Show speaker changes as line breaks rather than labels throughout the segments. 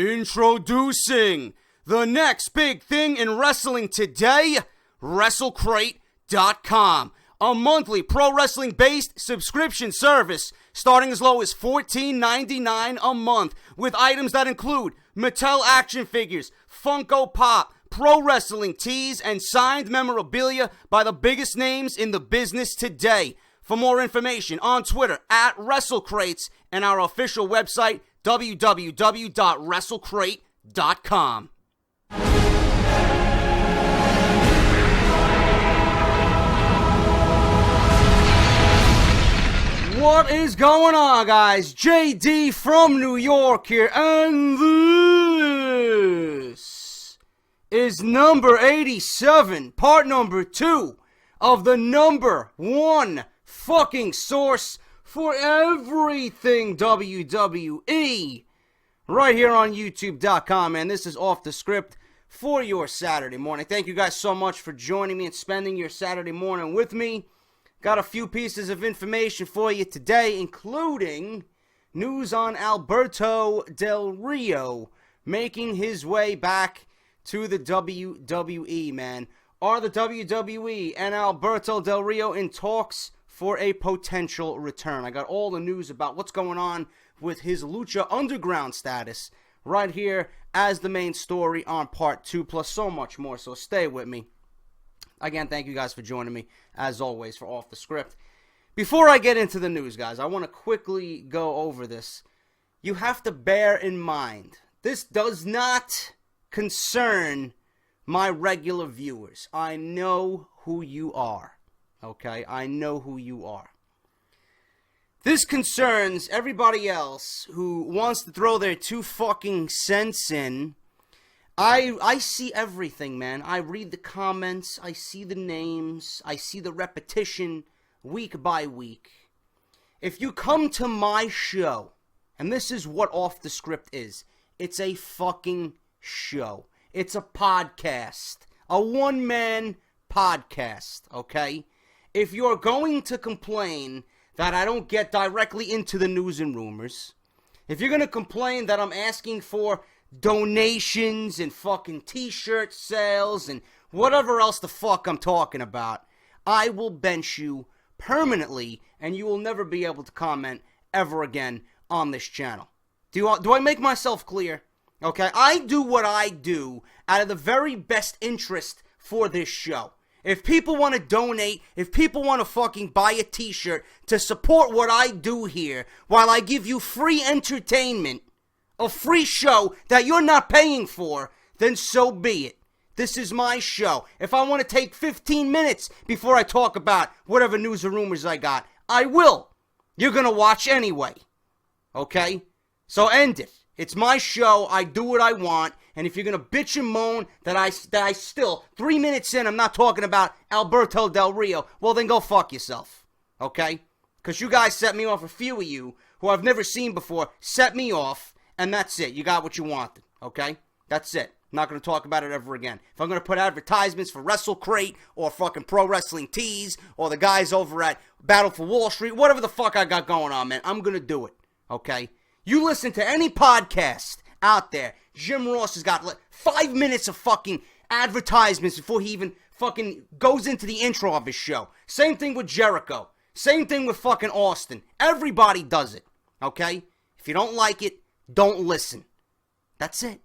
Introducing the next big thing in wrestling today, WrestleCrate.com, a monthly pro wrestling based subscription service starting as low as $14.99 a month with items that include Mattel action figures, Funko Pop, pro wrestling tees, and signed memorabilia by the biggest names in the business today. For more information, on Twitter at WrestleCrates and our official website www.WrestleCrate.com. What is going on, guys? JD from New York here, and this is number 87, part number 2 of the number 1 fucking source for everything WWE right here on YouTube.com, and this is Off The Script for your Saturday morning. Thank you guys so much for joining me and spending your Saturday morning with me. Got a few pieces of information for you today, including news on Alberto Del Rio making his way back to the WWE, man. Are the WWE and Alberto Del Rio in talks for a potential return? I got all the news about what's going on with his Lucha Underground status right here as the main story on part 2, plus so much more, so stay with me. Again, thank you guys for joining me, as always, for Off The Script. Before I get into the news, guys, I want to quickly go over this. You have to bear in mind, this does not concern my regular viewers. I know who you are. Okay, I know who you are. This concerns everybody else who wants to throw their 2 fucking cents in. I see everything, man. I read the comments, I see the names, I see the repetition week by week. If you come to my show, and this is what Off The Script is, it's a fucking show. It's a podcast. A one-man podcast, okay? If you're going to complain that I don't get directly into the news and rumors, if you're going to complain that I'm asking for donations and fucking t-shirt sales and whatever else the fuck I'm talking about, I will bench you permanently and you will never be able to comment ever again on this channel. Do I make myself clear? Okay, I do what I do out of the very best interest for this show. If people want to donate, if people want to fucking buy a t-shirt to support what I do here, while I give you free entertainment, a free show that you're not paying for, then so be it. This is my show. If I want to take 15 minutes before I talk about whatever news or rumors I got, I will. You're going to watch anyway. Okay? So end it. It's my show. I do what I want. And if you're going to bitch and moan that I still, 3 minutes in, I'm not talking about Alberto Del Rio, well, then go fuck yourself. Okay? Because you guys set me off. A few of you who I've never seen before set me off. And that's it. You got what you wanted. Okay? That's it. I'm not going to talk about it ever again. If I'm going to put advertisements for WrestleCrate or fucking Pro Wrestling Tees or the guys over at Battle for Wall Street, whatever the fuck I got going on, man, I'm going to do it. Okay? You listen to any podcast out there, Jim Ross has got 5 minutes of fucking advertisements before he even fucking goes into the intro of his show. Same thing with Jericho. Same thing with fucking Austin. Everybody does it. Okay? If you don't like it, don't listen. That's it.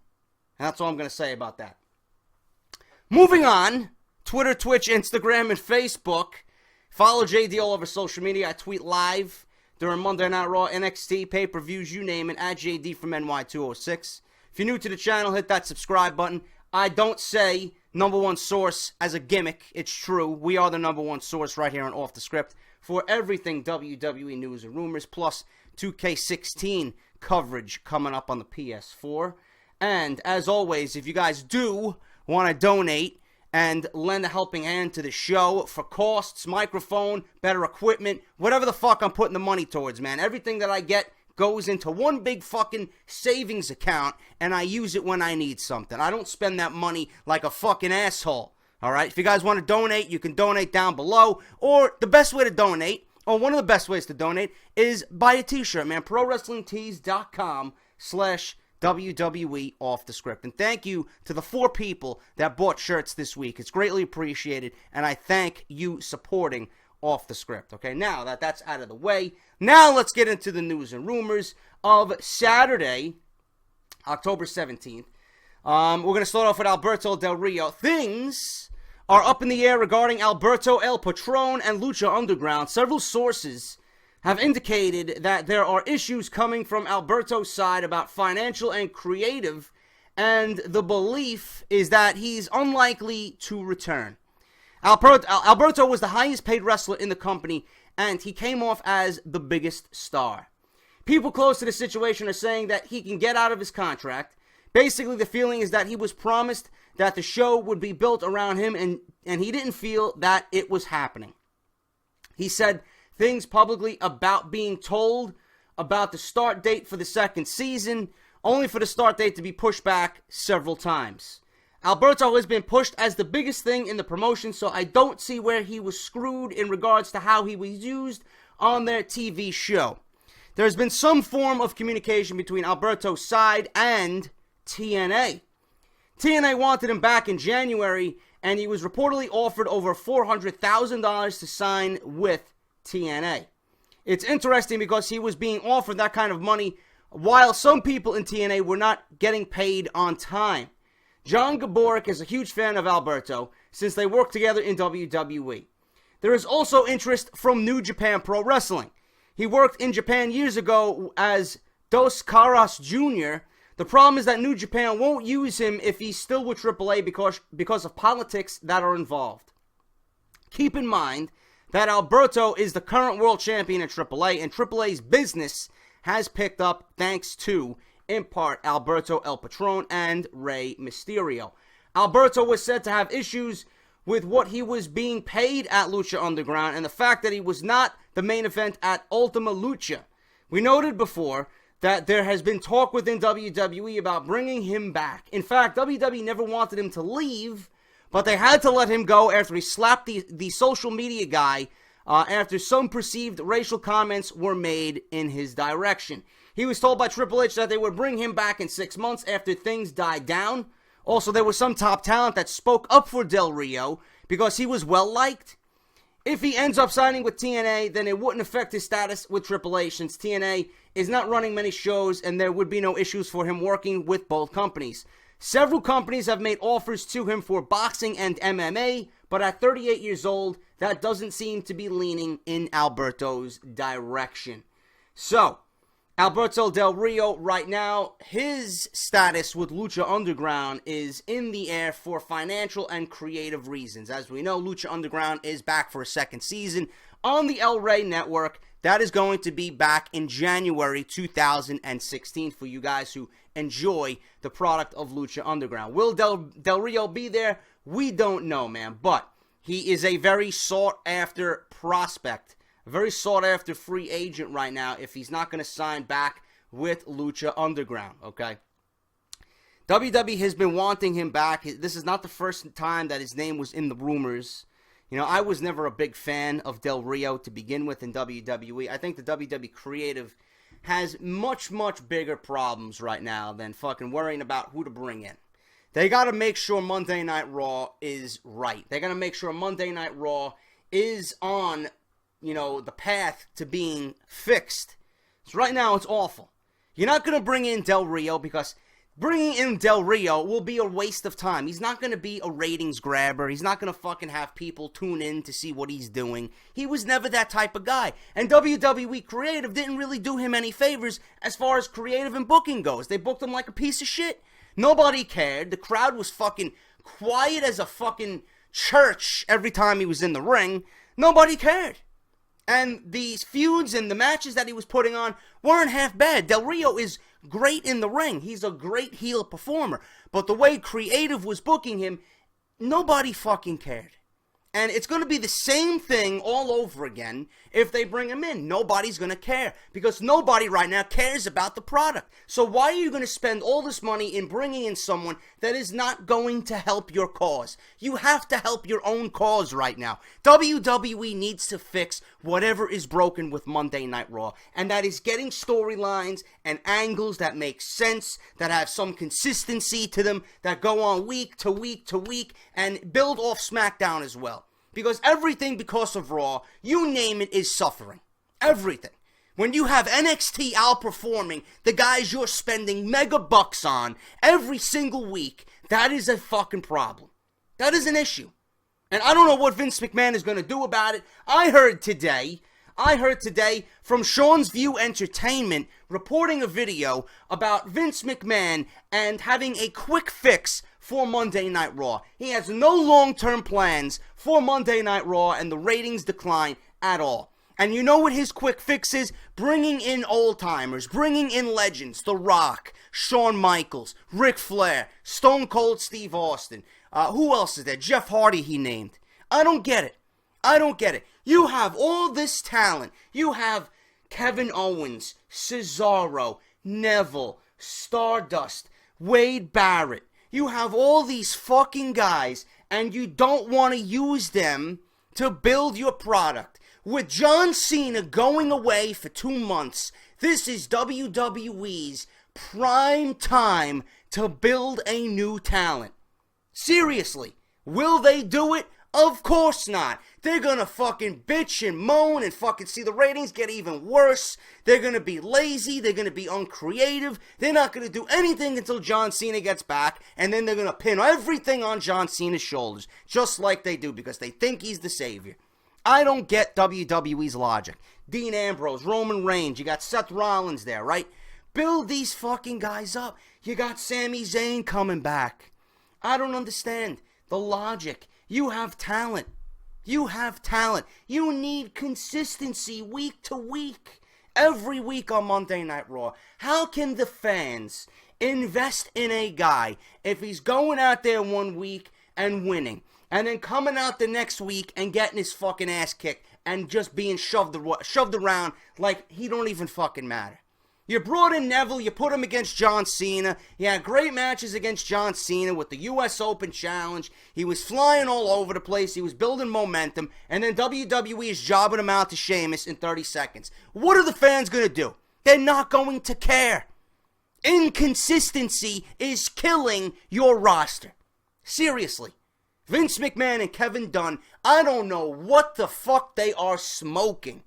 And that's all I'm going to say about that. Moving on, Twitter, Twitch, Instagram, and Facebook. Follow JD all over social media. I tweet live during Monday Night Raw, NXT, pay-per-views, you name it, at JD from NY206. If you're new to the channel, hit that subscribe button. I don't say number 1 source as a gimmick. It's true. We are the number 1 source right here on Off The Script for everything WWE news and rumors, plus 2K16 coverage coming up on the PS4. And as always, if you guys do want to donate and lend a helping hand to the show for costs, microphone, better equipment, whatever the fuck I'm putting the money towards, man, everything that I get goes into one big fucking savings account, and I use it when I need something. I don't spend that money like a fucking asshole. Alright, if you guys want to donate, you can donate down below, or the best way to donate, or one of the best ways to donate, is buy a t-shirt, man. ProWrestlingTees.com/WWE WWE Off The Script. And thank you to the 4 people that bought shirts this week. It's greatly appreciated, and I thank you supporting Off The Script. Okay, now that that's out of the way, now let's get into the news and rumors of Saturday, October 17th. We're going to start off with Alberto Del Rio. Things are up in the air regarding Alberto El Patron and Lucha Underground. Several sources have indicated that there are issues coming from Alberto's side about financial and creative, and the belief is that he's unlikely to return. Alberto was the highest paid wrestler in the company, and he came off as the biggest star. People close to the situation are saying that he can get out of his contract. Basically, the feeling is that he was promised that the show would be built around him, and he didn't feel that it was happening. He said things publicly about being told about the start date for the second season, only for the start date to be pushed back several times. Alberto has been pushed as the biggest thing in the promotion, so I don't see where he was screwed in regards to how he was used on their TV show. There has been some form of communication between Alberto's side and TNA. TNA wanted him back in January, and he was reportedly offered over $400,000 to sign with TNA. It's interesting because he was being offered that kind of money while some people in TNA were not getting paid on time. John Gaborik is a huge fan of Alberto since they worked together in WWE. There is also interest from New Japan Pro Wrestling. He worked in Japan years ago as Dos Caras Jr. The problem is that New Japan won't use him if he's still with AAA because of politics that are involved. Keep in mind that Alberto is the current world champion in AAA, and AAA's business has picked up thanks to, in part, Alberto El Patron and Rey Mysterio. Alberto was said to have issues with what he was being paid at Lucha Underground and the fact that he was not the main event at Ultima Lucha. We noted before that there has been talk within WWE about bringing him back. In fact, WWE never wanted him to leave, but they had to let him go after he slapped the social media guy after some perceived racial comments were made in his direction. He was told by Triple H that they would bring him back in 6 months after things died down. Also, there was some top talent that spoke up for Del Rio because he was well-liked. If he ends up signing with TNA, then it wouldn't affect his status with Triple H since TNA is not running many shows and there would be no issues for him working with both companies. Several companies have made offers to him for boxing and MMA, but at 38 years old, that doesn't seem to be leaning in Alberto's direction. So, Alberto Del Rio right now, his status with Lucha Underground is in the air for financial and creative reasons. As we know, Lucha Underground is back for a second season on the El Rey Network. That is going to be back in January 2016 for you guys who enjoy the product of Lucha Underground. Will Del Rio be there? We don't know, man. But he is a very sought-after prospect. A very sought-after free agent right now if he's not going to sign back with Lucha Underground, okay? WWE has been wanting him back. This is not the first time that his name was in the rumors. You know, I was never a big fan of Del Rio to begin with in WWE. I think the WWE creative has much, much bigger problems right now than fucking worrying about who to bring in. They got to make sure Monday Night Raw is right. They got to make sure Monday Night Raw is on, you know, the path to being fixed. So right now, it's awful. You're not going to bring in Del Rio because bringing in Del Rio will be a waste of time. He's not going to be a ratings grabber. He's not going to fucking have people tune in to see what he's doing. He was never that type of guy. And WWE Creative didn't really do him any favors as far as creative and booking goes. They booked him like a piece of shit. Nobody cared. The crowd was fucking quiet as a fucking church every time he was in the ring. Nobody cared. And these feuds and the matches that he was putting on weren't half bad. Del Rio is great in the ring. He's a great heel performer. But the way creative was booking him, nobody fucking cared. And it's going to be the same thing all over again if they bring him in. Nobody's going to care because nobody right now cares about the product. So why are you going to spend all this money in bringing in someone that is not going to help your cause? You have to help your own cause right now. WWE needs to fix whatever is broken with Monday Night Raw. And that is getting storylines and angles that make sense, that have some consistency to them, that go on week to week to week, and build off SmackDown as well. Because everything because of Raw, you name it, is suffering. Everything. When you have NXT outperforming the guys you're spending mega bucks on every single week, that is a fucking problem. That is an issue. And I don't know what Vince McMahon is going to do about it. I heard today from Sean's View Entertainment reporting a video about Vince McMahon and having a quick fix for Monday Night Raw. He has no long-term plans for Monday Night Raw, and the ratings decline at all. And you know what his quick fix is? Bringing in old-timers, bringing in legends, The Rock, Shawn Michaels, Ric Flair, Stone Cold Steve Austin. Who else is there? Jeff Hardy he named. I don't get it. I don't get it. You have all this talent. You have Kevin Owens, Cesaro, Neville, Stardust, Wade Barrett. You have all these fucking guys, and you don't want to use them to build your product. With John Cena going away for 2 months, this is WWE's prime time to build a new talent. Seriously, will they do it? Of course not. They're gonna fucking bitch and moan and fucking see the ratings get even worse. They're gonna be lazy. They're gonna be uncreative. They're not gonna do anything until John Cena gets back. And then they're gonna pin everything on John Cena's shoulders. Just like they do because they think he's the savior. I don't get WWE's logic. Dean Ambrose, Roman Reigns, you got Seth Rollins there, right? Build these fucking guys up. You got Sami Zayn coming back. I don't understand the logic. You have talent. You have talent. You need consistency week to week. Every week on Monday Night Raw. How can the fans invest in a guy if he's going out there 1 week and winning, and then coming out the next week and getting his fucking ass kicked and just being shoved around like he don't even fucking matter? You brought in Neville, you put him against John Cena. He had great matches against John Cena with the US Open Challenge. He was flying all over the place. He was building momentum. And then WWE is jobbing him out to Sheamus in 30 seconds. What are the fans going to do? They're not going to care. Inconsistency is killing your roster. Seriously. Vince McMahon and Kevin Dunn, I don't know what the fuck they are smoking.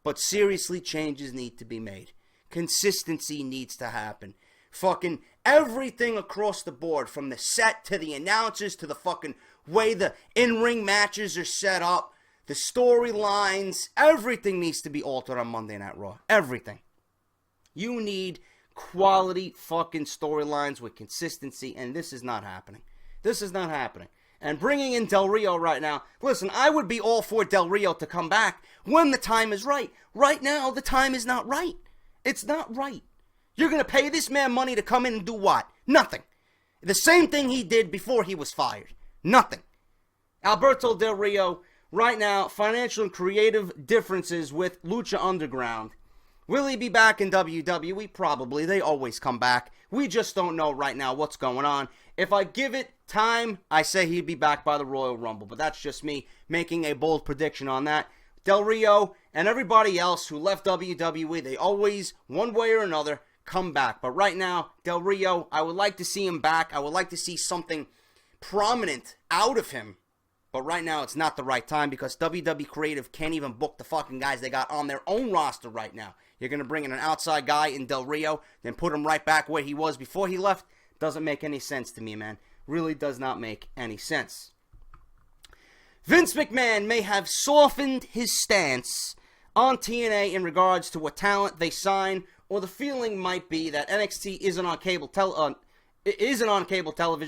But seriously, changes need to be made. Consistency needs to happen. Fucking everything across the board, from the set to the announcers to the fucking way the in-ring matches are set up, the storylines, everything needs to be altered on Monday Night Raw. Everything. You need quality fucking storylines with consistency, and this is not happening. This is not happening. And bringing in Del Rio right now, listen, I would be all for Del Rio to come back when the time is right. Right now, the time is not right. It's not right. You're going to pay this man money to come in and do what? Nothing. The same thing he did before he was fired. Nothing. Alberto Del Rio, right now, financial and creative differences with Lucha Underground. Will he be back in WWE? Probably. They always come back. We just don't know right now what's going on. If I give it time, I say he'd be back by the Royal Rumble. But that's just me making a bold prediction on that. Del Rio and everybody else who left WWE, they always, one way or another, come back. But right now, Del Rio, I would like to see him back. I would like to see something prominent out of him. But right now, it's not the right time because WWE Creative can't even book the fucking guys they got on their own roster right now. You're going to bring in an outside guy in Del Rio, then put him right back where he was before he left? Doesn't make any sense to me, man. Really does not make any sense. Vince McMahon may have softened his stance on TNA in regards to what talent they sign, or the feeling might be that NXT isn't on cable television,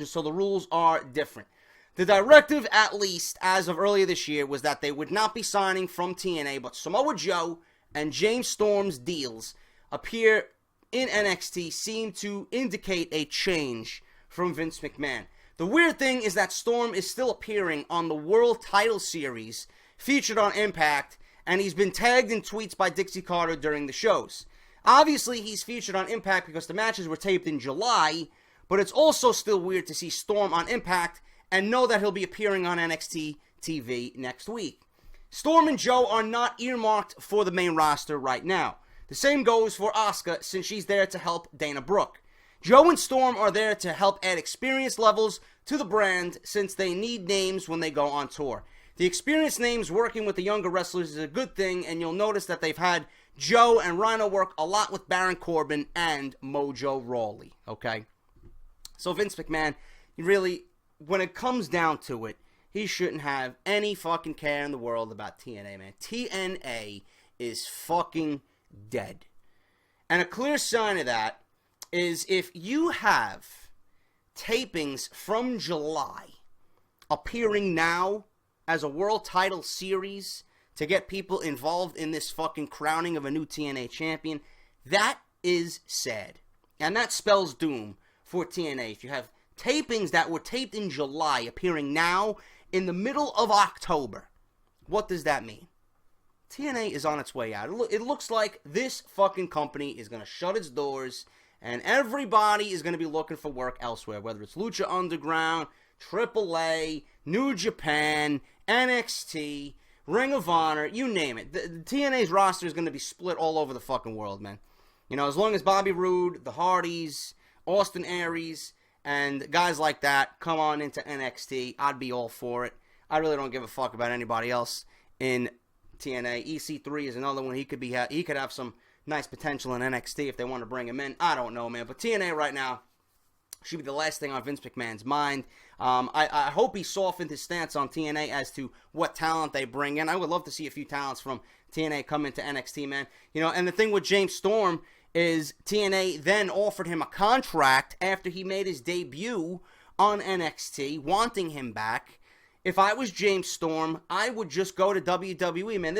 so the rules are different. The directive, at least as of earlier this year, was that they would not be signing from TNA, but Samoa Joe and James Storm's deals appear in NXT seem to indicate a change from Vince McMahon. The weird thing is that Storm is still appearing on the World Title Series featured on Impact, and he's been tagged in tweets by Dixie Carter during the shows. Obviously, he's featured on Impact because the matches were taped in July, but it's also still weird to see Storm on Impact and know that he'll be appearing on NXT TV next week. Storm and Joe are not earmarked for the main roster right now. The same goes for Asuka, since she's there to help Dana Brooke. Joe and Storm are there to help add experience levels to the brand, since they need names when they go on tour. The experienced names working with the younger wrestlers is a good thing, and you'll notice that they've had Joe and Rhino work a lot with Baron Corbin and Mojo Rawley, okay? So Vince McMahon, really, when it comes down to it, he shouldn't have any fucking care in the world about TNA, man. TNA is fucking dead. And a clear sign of that is if you have tapings from July appearing now as a world title series to get people involved in this fucking crowning of a new TNA champion, that is sad. And that spells doom for TNA. If you have tapings that were taped in July appearing now in the middle of October, what does that mean? TNA is on its way out. It looks like this fucking company is going to shut its doors and everybody is going to be looking for work elsewhere, whether it's Lucha Underground, AAA, New Japan, NXT, Ring of Honor, you name it. The TNA's roster is going to be split all over the fucking world, man. You know, as long as Bobby Roode, the Hardys, Austin Aries, and guys like that come on into NXT, I'd be all for it. I really don't give a fuck about anybody else in TNA. EC3 is another one. He could have some nice potential in NXT if they want to bring him in. I don't know, man. But TNA right now should be the last thing on Vince McMahon's mind. I hope he softened his stance on TNA as to what talent they bring in. I would love to see a few talents from TNA come into NXT, man. You know, and the thing with James Storm is TNA then offered him a contract after he made his debut on NXT, wanting him back. If I was James Storm, I would just go to WWE, man.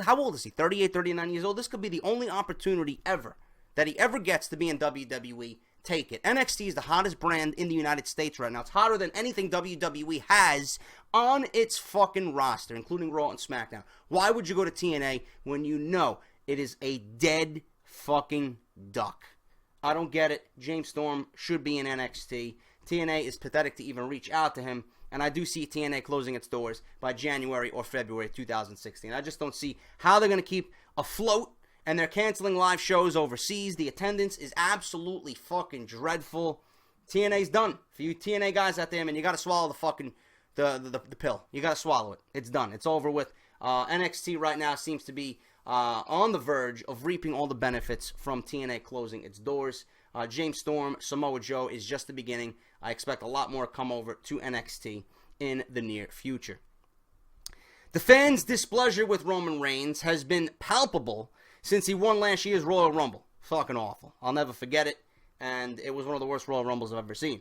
How old is he? 38, 39 years old? This could be the only opportunity ever that he ever gets to be in WWE. Take it. NXT is the hottest brand in the United States right now. It's hotter than anything WWE has on its fucking roster, including Raw and SmackDown. Why would you go to TNA when you know it is a dead fucking duck? I don't get it. James Storm should be in NXT. TNA is pathetic to even reach out to him, and I do see TNA closing its doors by January or February 2016. I just don't see how they're going to keep afloat, and they're canceling live shows overseas. The attendance is absolutely fucking dreadful. TNA's done. For you TNA guys out there, man, you got to swallow the fucking the pill. You got to swallow it. It's done. It's over with. NXT right now seems to be on the verge of reaping all the benefits from TNA closing its doors. James Storm, Samoa Joe is just the beginning. I expect a lot more to come over to NXT in the near future. The fans' displeasure with Roman Reigns has been palpable since he won last year's Royal Rumble. Fucking awful. I'll never forget it, and it was one of the worst Royal Rumbles I've ever seen.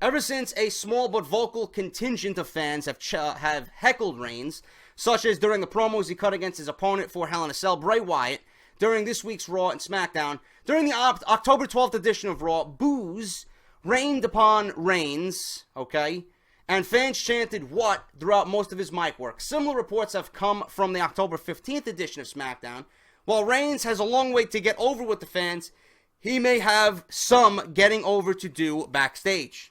Ever since a small but vocal contingent of fans have heckled Reigns, such as during the promos he cut against his opponent for Hell in a Cell, Bray Wyatt, during this week's Raw and SmackDown, during the October 12th edition of Raw, boos rained upon Reigns, okay? And fans chanted "what" throughout most of his mic work. Similar reports have come from the October 15th edition of SmackDown. While Reigns has a long way to get over with the fans, he may have some getting over to do backstage.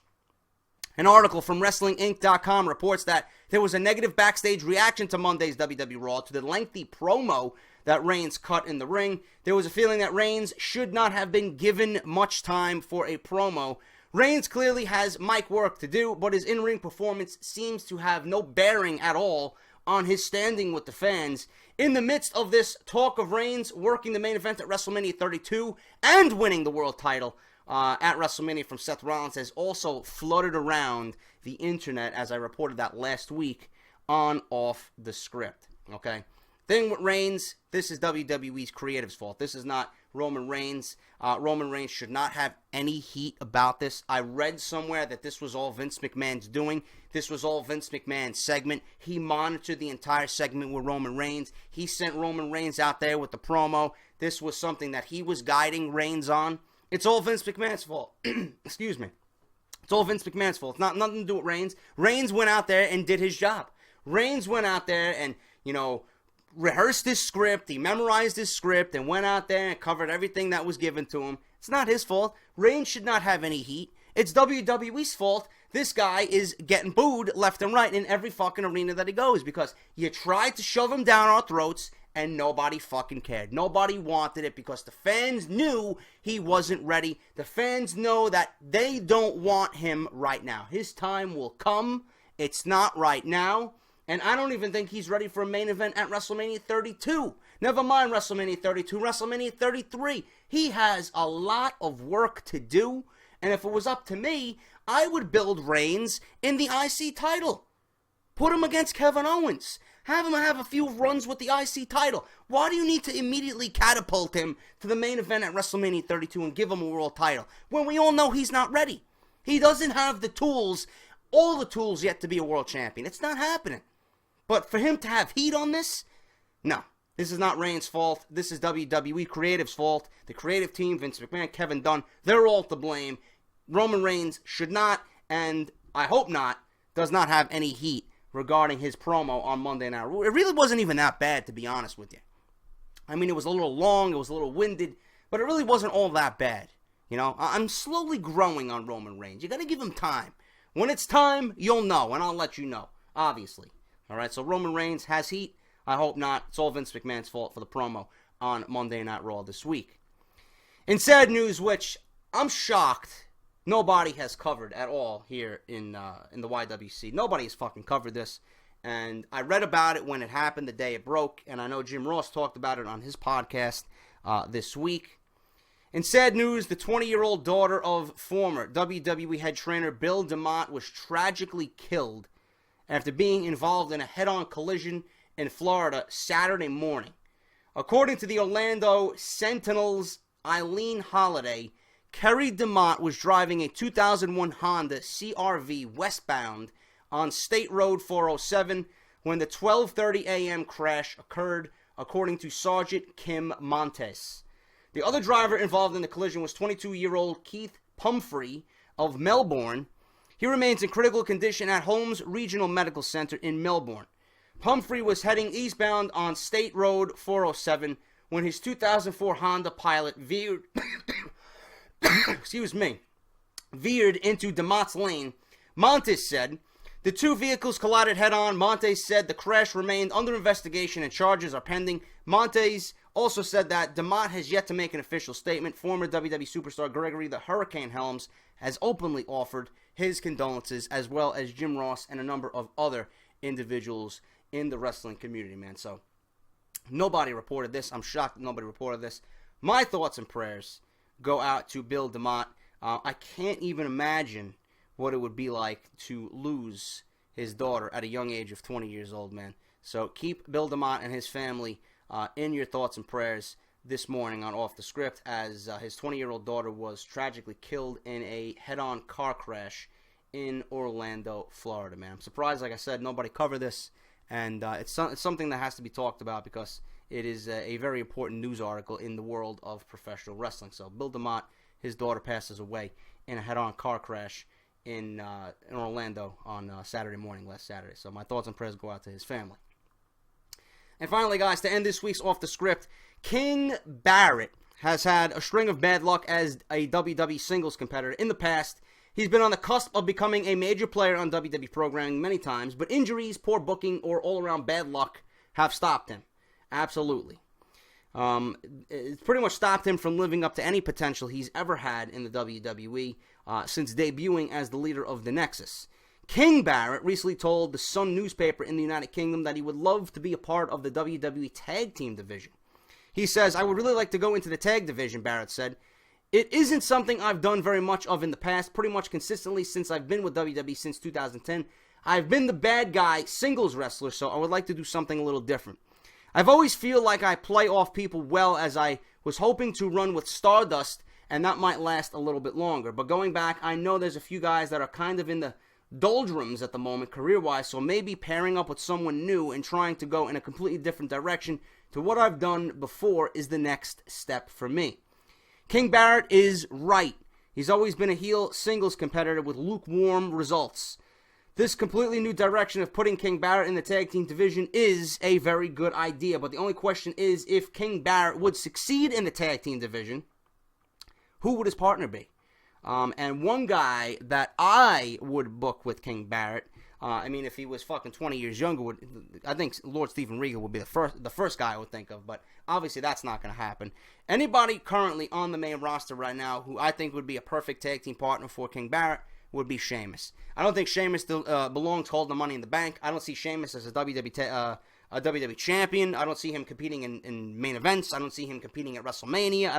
An article from WrestlingInc.com reports that there was a negative backstage reaction to Monday's WWE Raw to the lengthy promo that Reigns cut in the ring. There was a feeling that Reigns should not have been given much time for a promo. Reigns clearly has mic work to do, but his in-ring performance seems to have no bearing at all on his standing with the fans. In the midst of this talk of Reigns working the main event at WrestleMania 32 and winning the world title at WrestleMania from Seth Rollins has also flooded around the internet, as I reported that last week on Off The Script. Okay? Thing with Reigns, this is WWE's creative's fault. This is not Roman Reigns. Roman Reigns should not have any heat about this. I read somewhere that this was all Vince McMahon's doing. This was all Vince McMahon's segment. He monitored the entire segment with Roman Reigns. He sent Roman Reigns out there with the promo. This was something that he was guiding Reigns on. It's all Vince McMahon's fault. Excuse me. It's all Vince McMahon's fault. It's nothing to do with Reigns. Reigns went out there and did his job. Reigns went out there and, rehearsed his script. He memorized his script and went out there and covered everything that was given to him. It's not his fault. Reigns should not have any heat. It's WWE's fault. This guy is getting booed left and right in every fucking arena that he goes because you tried to shove him down our throats and nobody fucking cared. Nobody wanted it because the fans knew he wasn't ready. The fans know that they don't want him right now. His time will come. It's not right now. And I don't even think he's ready for a main event at WrestleMania 32. Never mind WrestleMania 32, WrestleMania 33. He has a lot of work to do. And if it was up to me, I would build Reigns in the IC title. Put him against Kevin Owens. Have him have a few runs with the IC title. Why do you need to immediately catapult him to the main event at WrestleMania 32 and give him a world title when we all know he's not ready? He doesn't have the tools, all the tools yet to be a world champion. It's not happening. But for him to have heat on this, no. This is not Reigns' fault. This is WWE Creative's fault. The creative team, Vince McMahon, Kevin Dunn, they're all to blame. Roman Reigns should not, and I hope not, does not have any heat regarding his promo on Monday Night Raw. It really wasn't even that bad, to be honest with you. I mean, it was a little long, it was a little winded, but it really wasn't all that bad. I'm slowly growing on Roman Reigns. You gotta give him time. When it's time, you'll know, and I'll let you know, obviously. Alright, so Roman Reigns has heat. I hope not. It's all Vince McMahon's fault for the promo on Monday Night Raw this week. In sad news, which I'm shocked nobody has covered at all here in the YWC. Nobody has fucking covered this. And I read about it when it happened, the day it broke. And I know Jim Ross talked about it on his podcast this week. In sad news, the 20-year-old daughter of former WWE head trainer Bill DeMott was tragically killed after being involved in a head-on collision in Florida Saturday morning. According to the Orlando Sentinel's Eileen Holiday, Kerry DeMott was driving a 2001 Honda CR-V westbound on State Road 407 when the 12:30 a.m. crash occurred, according to Sergeant Kim Montes. The other driver involved in the collision was 22-year-old Keith Pumphrey of Melbourne. He remains in critical condition at Holmes Regional Medical Center in Melbourne. Pumphrey was heading eastbound on State Road 407 when his 2004 Honda Pilot veered into DeMott's lane. Montes said the two vehicles collided head-on. Montes said the crash remained under investigation and charges are pending. Montes also said that DeMott has yet to make an official statement. Former WWE superstar Gregory the Hurricane Helms has openly offered his condolences, as well as Jim Ross and a number of other individuals in the wrestling community, man. So, nobody reported this. I'm shocked that nobody reported this. My thoughts and prayers go out to Bill DeMott. I can't even imagine what it would be like to lose his daughter at a young age of 20 years old, man. So, keep Bill DeMott and his family in your thoughts and prayers this morning on Off the Script, as his 20-year-old daughter was tragically killed in a head-on car crash in Orlando, Florida, man. I'm surprised, like I said, nobody covered this, and it's something that has to be talked about because it is a very important news article in the world of professional wrestling. So Bill DeMott, his daughter passes away in a head-on car crash in Orlando on Saturday morning, last Saturday. So my thoughts and prayers go out to his family. And finally, guys, to end this week's Off the Script, King Barrett has had a string of bad luck as a WWE singles competitor. In the past, he's been on the cusp of becoming a major player on WWE programming many times, but injuries, poor booking, or all-around bad luck have stopped him. Absolutely. It's pretty much stopped him from living up to any potential he's ever had in the WWE since debuting as the leader of the Nexus. King Barrett recently told the Sun newspaper in the United Kingdom that he would love to be a part of the WWE Tag Team division. He says, "I would really like to go into the tag division," Barrett said. "It isn't something I've done very much of in the past, pretty much consistently since I've been with WWE since 2010. I've been the bad guy singles wrestler, so I would like to do something a little different. I've always feel like I play off people well, as I was hoping to run with Stardust, and that might last a little bit longer. But going back, I know there's a few guys that are kind of in the doldrums at the moment, career-wise, so maybe pairing up with someone new and trying to go in a completely different direction to what I've done before is the next step for me." King Barrett is right. He's always been a heel singles competitor with lukewarm results. This completely new direction of putting King Barrett in the tag team division is a very good idea, but the only question is if King Barrett would succeed in the tag team division, who would his partner be? And one guy that I would book with King Barrett, I mean, if he was fucking 20 years younger, I think Lord Steven Regal would be the first guy I would think of, but obviously that's not going to happen. Anybody currently on the main roster right now who I think would be a perfect tag team partner for King Barrett would be Sheamus. I don't think Sheamus still belongs holding the Money in the Bank. I don't see Sheamus as a WWE champion. I don't see him competing in main events. I don't see him competing at WrestleMania. I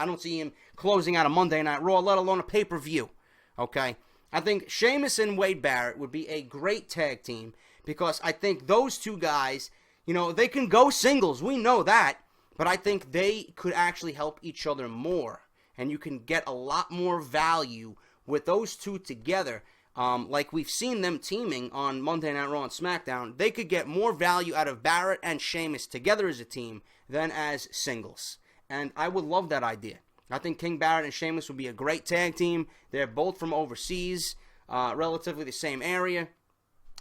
don't see him closing out a Monday Night Raw, let alone a pay-per-view. Okay? I think Sheamus and Wade Barrett would be a great tag team because I think those two guys, you know, they can go singles. We know that. But I think they could actually help each other more. And you can get a lot more value with those two together. Like we've seen them teaming on Monday Night Raw and SmackDown. They could get more value out of Barrett and Sheamus together as a team than as singles. And I would love that idea. I think King Barrett and Sheamus would be a great tag team. They're both from overseas, relatively the same area.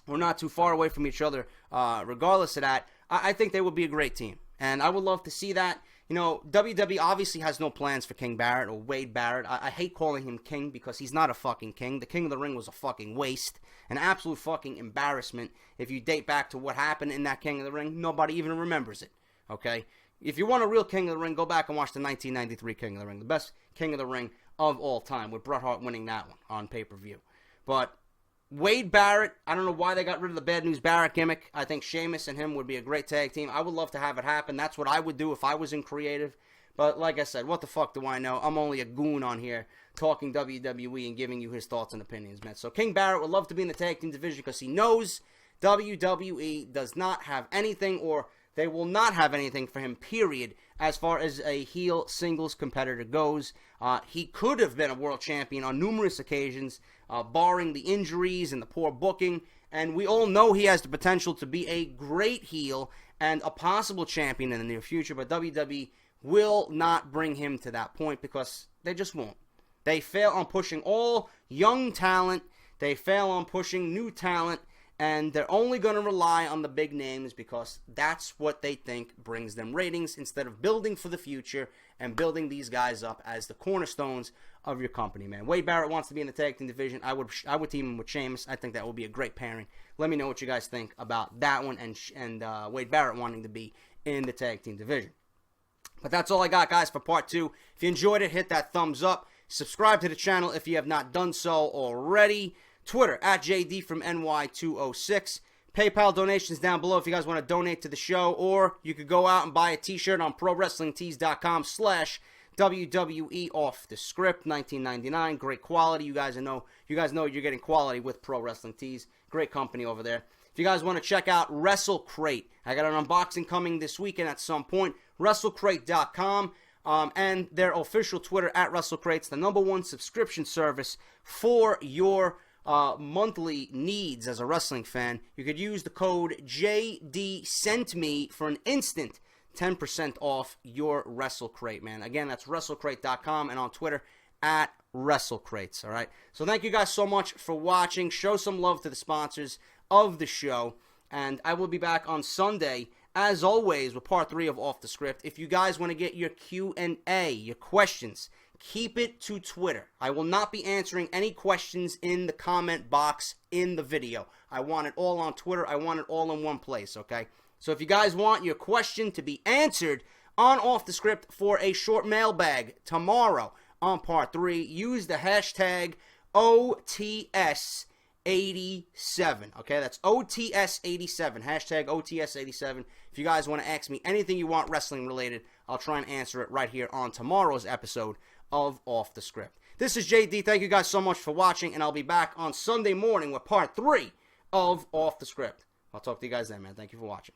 We're not too far away from each other. Regardless of that, I think they would be a great team. And I would love to see that. You know, WWE obviously has no plans for King Barrett or Wade Barrett. I hate calling him King because he's not a fucking king. The King of the Ring was a fucking waste. An absolute fucking embarrassment. If you date back to what happened in that King of the Ring, nobody even remembers it. Okay? If you want a real King of the Ring, go back and watch the 1993 King of the Ring. The best King of the Ring of all time, with Bret Hart winning that one on pay-per-view. But Wade Barrett, I don't know why they got rid of the Bad News Barrett gimmick. I think Sheamus and him would be a great tag team. I would love to have it happen. That's what I would do if I was in creative. But like I said, what the fuck do I know? I'm only a goon on here talking WWE and giving you his thoughts and opinions, man. So King Barrett would love to be in the tag team division because he knows WWE does not have anything, or they will not have anything for him, period, as far as a heel singles competitor goes. He could have been a world champion on numerous occasions, barring the injuries and the poor booking. And we all know he has the potential to be a great heel and a possible champion in the near future. But WWE will not bring him to that point because they just won't. They fail on pushing all young talent. They fail on pushing new talent. And they're only going to rely on the big names because that's what they think brings them ratings instead of building for the future and building these guys up as the cornerstones of your company, man. Wade Barrett wants to be in the tag team division. I would team him with Sheamus. I think that would be a great pairing. Let me know what you guys think about that one and Wade Barrett wanting to be in the tag team division. But that's all I got, guys, for part 2. If you enjoyed it, hit that thumbs up. Subscribe to the channel if you have not done so already. Twitter, at JD from NY206. PayPal donations down below if you guys want to donate to the show. Or you could go out and buy a t-shirt on ProWrestlingTees.com/WWE Off The Script, $19.99. Great quality. You guys know you're getting quality with Pro Wrestling Tees. Great company over there. If you guys want to check out WrestleCrate, I got an unboxing coming this weekend at some point. WrestleCrate.com. And their official Twitter, at WrestleCrate's, the #1 subscription service for your monthly needs as a wrestling fan. You could use the code JDSENTME for an instant 10% off your WrestleCrate, man. Again, that's WrestleCrate.com and on Twitter at WrestleCrates, all right? So thank you guys so much for watching. Show some love to the sponsors of the show, and I will be back on Sunday, as always, with part 3 of Off The Script. If you guys want to get your Q&A, your questions, keep it to Twitter. I will not be answering any questions in the comment box in the video. I want it all on Twitter. I want it all in one place, okay? So if you guys want your question to be answered on Off The Script for a short mailbag tomorrow on part 3, use the hashtag OTS87, okay? That's OTS87, hashtag OTS87. If you guys want to ask me anything you want wrestling related, I'll try and answer it right here on tomorrow's episode of Off The Script. This is JD. Thank you guys so much for watching, and I'll be back on Sunday morning with part 3 of Off The Script. I'll talk to you guys then, man. Thank you for watching.